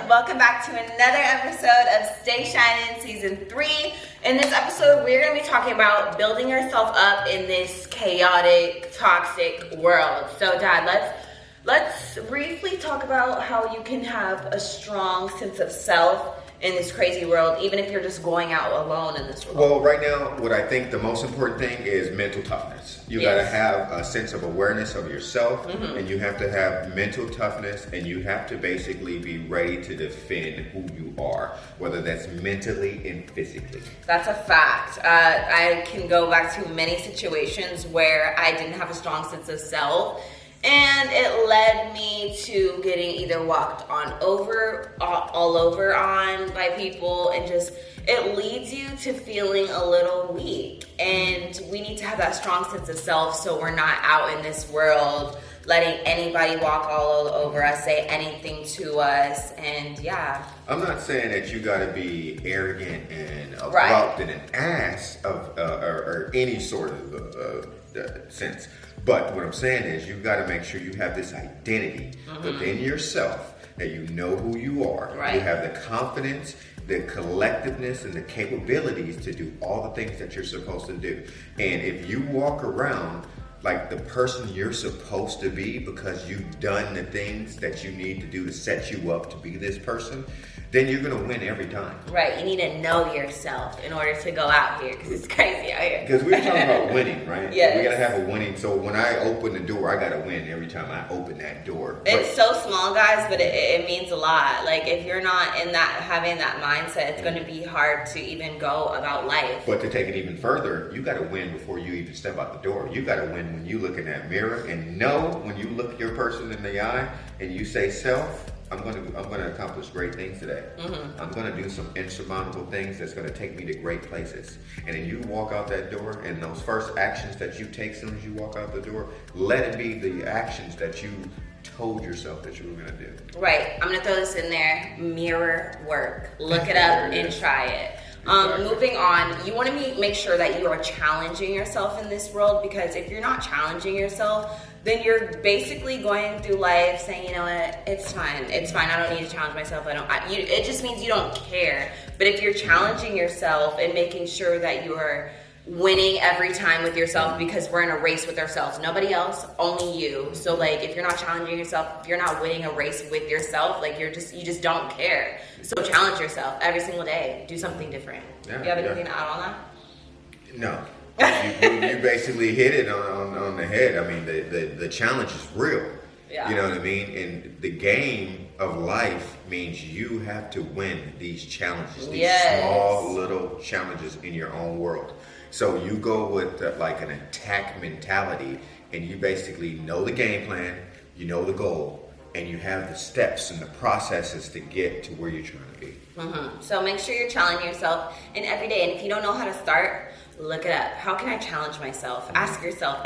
Welcome back to another episode of Stay Shining Season 3. In this episode, we're going to be talking about building yourself up in this chaotic, toxic world. So, Dad, let's briefly talk about how you can have a strong sense of self in this crazy world, even if you're just going out alone in this world. Well, right now, what I think the most important thing is mental toughness. You got to have a sense of awareness of yourself, and you have to have mental toughness, and you have to basically be ready to defend who you are, whether that's mentally and physically. That's a fact. I can go back to many situations where I didn't have a strong sense of self, and it led me to getting either walked on all over on by people, and just it leads you to feeling a little weak. And we need to have that strong sense of self so we're not out in this world letting anybody walk all over us, say anything to us. And yeah, I'm not saying that you got to be arrogant and abrupt and an ass or any sort of sense. But what I'm saying is you got to make sure you have this identity within yourself, that you know who you are. Right. You have the confidence, the collectiveness, and the capabilities to do all the things that you're supposed to do. And if you walk around like the person you're supposed to be because you've done the things that you need to do to set you up to be this person, then you're going to win every time. Right, you need to know yourself in order to go out here, because it's crazy out here. Because we're talking about winning, right? Yes. We got to have a winning. So when I open the door, I got to win every time I open that door. It's so small, guys, but it means a lot. Like, if you're not in that, having that mindset, it's going to be hard to even go about life. But to take it even further, you got to win before you even step out the door. You got to win when you look in that mirror and know when you look your person in the eye and you say, self, I'm going to accomplish great things today. I'm going to do some insurmountable things that's going to take me to great places. And then you walk out that door, and those first actions that you take as soon as you walk out the door, let it be the actions that you told yourself that you were going to do. Right. I'm going to throw this in there. Mirror work. Look it up and try it. Moving on, you want to make sure that you are challenging yourself in this world, because if you're not challenging yourself, then you're basically going through life saying, you know what, it's fine, I don't need to challenge myself, it just means you don't care. But if you're challenging yourself and making sure that you're winning every time with yourself, because we're in a race with ourselves, nobody else, only you. So like, if you're not challenging yourself, if you're not winning a race with yourself, like you just don't care. So challenge yourself every single day, do something different. You have anything to add on that? No. You basically hit it on the head. I mean, the challenge is real. Yeah. You know what I mean? And the game of life means you have to win these challenges, these small little challenges in your own world. So you go with like an attack mentality, and you basically know the game plan, you know the goal, and you have the steps and the processes to get to where you're trying to be. So make sure you're challenging yourself in every day. And if you don't know how to start, look it up. How can I challenge myself? Ask yourself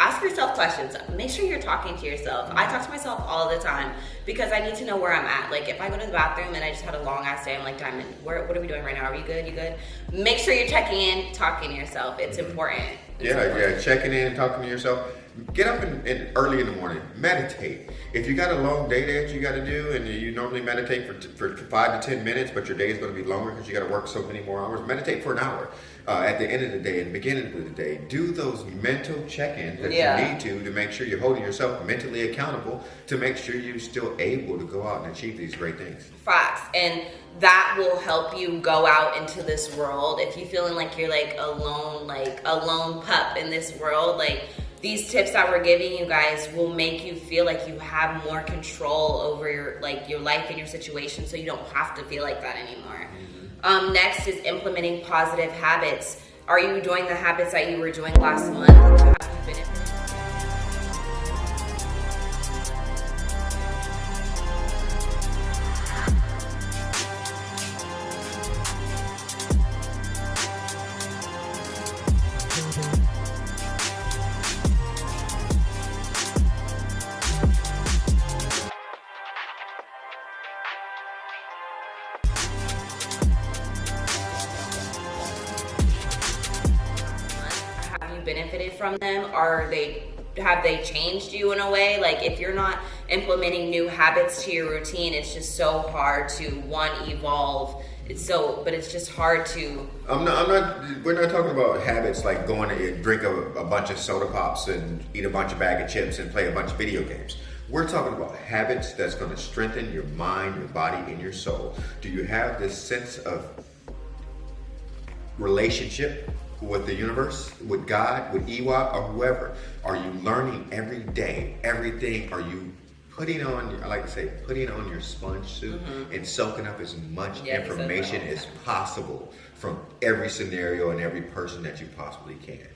questions. Make sure you're talking to yourself. I talk to myself all the time because I need to know where I'm at. Like, if I go to the bathroom and I just had a long ass day, I'm like, Diamond, what are we doing right now? Are you good? You good? Make sure you're checking in, talking to yourself. It's important. Yeah, checking in and talking to yourself. Get up and early in the morning, meditate. If you got a long day that you got to do, and you normally meditate for 5 to 10 minutes, but your day is going to be longer because you got to work so many more hours, meditate for an hour. At the end of the day and the beginning of the day, do those mental check-ins that you need to make sure you're holding yourself mentally accountable, to make sure you're still able to go out and achieve these great things. Facts. And that will help you go out into this world. If you're feeling like you're like a lone pup in this world, like, these tips that we're giving you guys will make you feel like you have more control over your life and your situation, so you don't have to feel like that anymore. Next is implementing positive habits. Are you doing the habits that you were doing last month? Have you been benefited from them? Are they have they changed you in a way? Like if you're not implementing new habits to your routine, it's just so hard to evolve. But it's just hard to. We're not talking about habits like going to drink a bunch of soda pops and eat a bunch of bag of chips and play a bunch of video games. We're talking about habits that's going to strengthen your mind, your body, and your soul. Do you have this sense of relationship with the universe, with God, with Iwa, or whoever? Are you learning every day, everything? Are you putting on, I like to say, putting on your sponge suit and soaking up as much information as possible from every scenario and every person that you possibly can?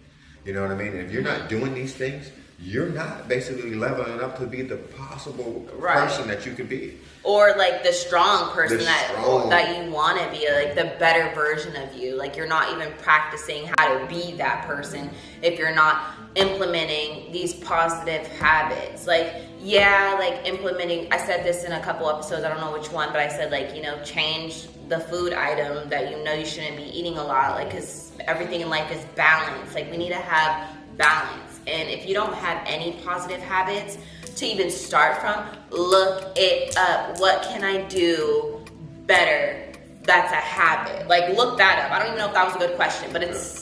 You know what I mean? And if you're not doing these things, you're not basically leveling up to be the possible person that you can be. Or like the strong person that you want to be, like the better version of you. Like you're not even practicing how to be that person if you're not implementing these positive habits. Like implementing, I said this in a couple episodes, I don't know which one, but I said change the food item that you shouldn't be eating a lot, like, because everything in life is balance. Like we need to have balance. And if you don't have any positive habits to even start from, look it up. What can I do better? That's a habit. Like look that up. I don't even know if that was a good question, but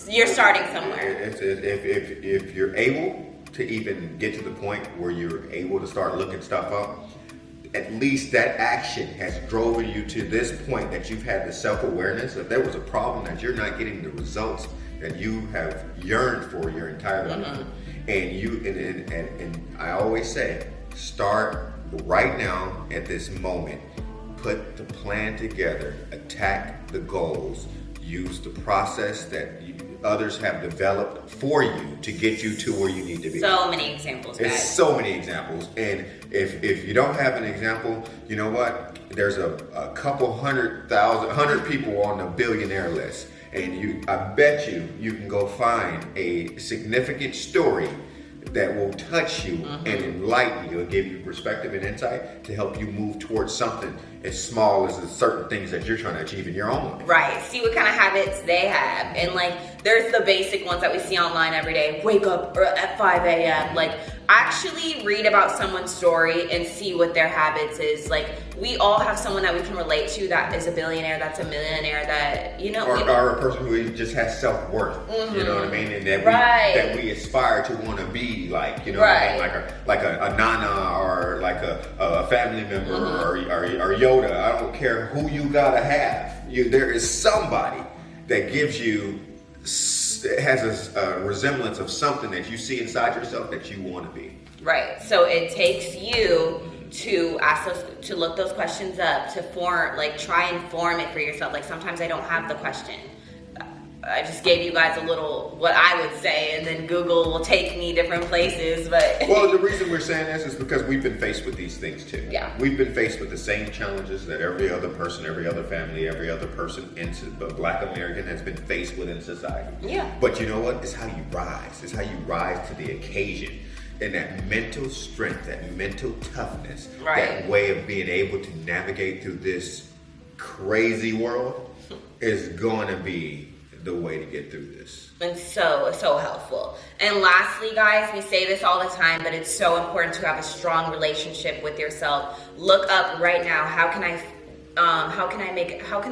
you're starting somewhere. If you're able to even get to the point where you're able to start looking stuff up, at least that action has driven you to this point that you've had the self-awareness that there was a problem, that you're not getting the results that you have yearned for your entire life. And I always say, start right now at this moment. Put the plan together, attack the goals, use the process that others have developed for you to get you to where you need to be. So many examples, guys. There's so many examples. And if you don't have an example, you know what? There's a couple 100 people on the billionaire list. And I bet you can go find a significant story that will touch you and enlighten you and give you perspective and insight to help you move towards something as small as the certain things that you're trying to achieve in your own life. Right. See what kind of habits they have. And like, there's the basic ones that we see online every day. Wake up at 5 a.m. Like, actually read about someone's story and see what their habits is. Like, we all have someone that we can relate to that is a billionaire, that's a millionaire, that, or a person who just has self-worth, you know what I mean? And that we aspire to want to be like, what I mean? Like a Nana, or like a family member, or Yoda. I don't care who you gotta have. There is somebody that gives you, has a resemblance of something that you see inside yourself that you want to be. Right. So it takes you to to look those questions up, to try and form it for yourself. Like sometimes I don't have the question. I just gave you guys a little what I would say, and then Google will take me different places. But well, the reason we're saying this is because we've been faced with these things too. Yeah, we've been faced with the same challenges that every other person, every other family, every other person in Black American has been faced with in society. Yeah. But you know what? It's how you rise. It's how you rise to the occasion. And that mental strength, that mental toughness, that way of being able to navigate through this crazy world is going to be the way to get through this. And so helpful. And lastly, guys, we say this all the time, but it's so important to have a strong relationship with yourself. Look up right now, how can I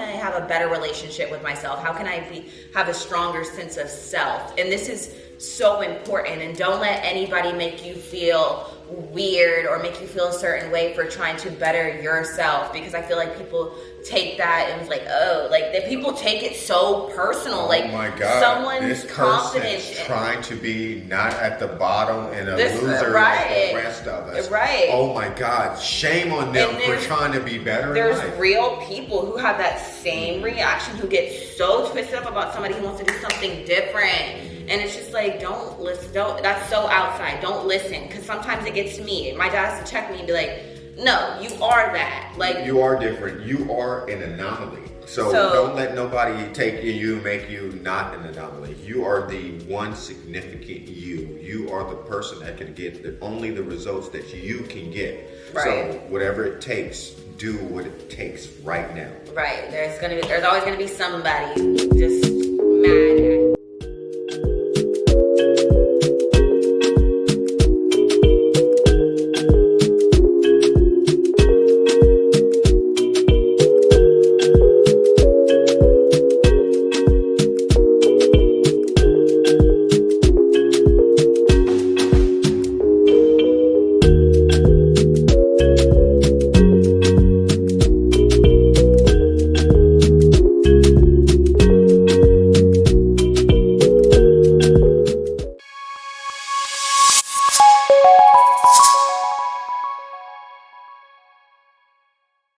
have a better relationship with myself? How can I have a stronger sense of self? And this is so important. And don't let anybody make you feel weird or make you feel a certain way for trying to better yourself, because I feel like people take that and it's like, oh, like that people take it so personal. Oh like, my God, someone's this confidence person's trying to be not at the bottom and a loser like the rest of us. Right. Oh my God, shame on them for trying to be better. There's real people who have that same reaction, who get so twisted up about somebody who wants to do something different. And it's just like, don't listen. That's so outside. Don't listen. Because sometimes it gets to me. My dad has to check me and be like, no, you are that. Like, you are different. You are an anomaly. So don't let nobody take you, make you not an anomaly. You are the one significant you. You are the person that can get only the results that you can get. Right. So whatever it takes, do what it takes right now. Right. There's always gonna be somebody just mad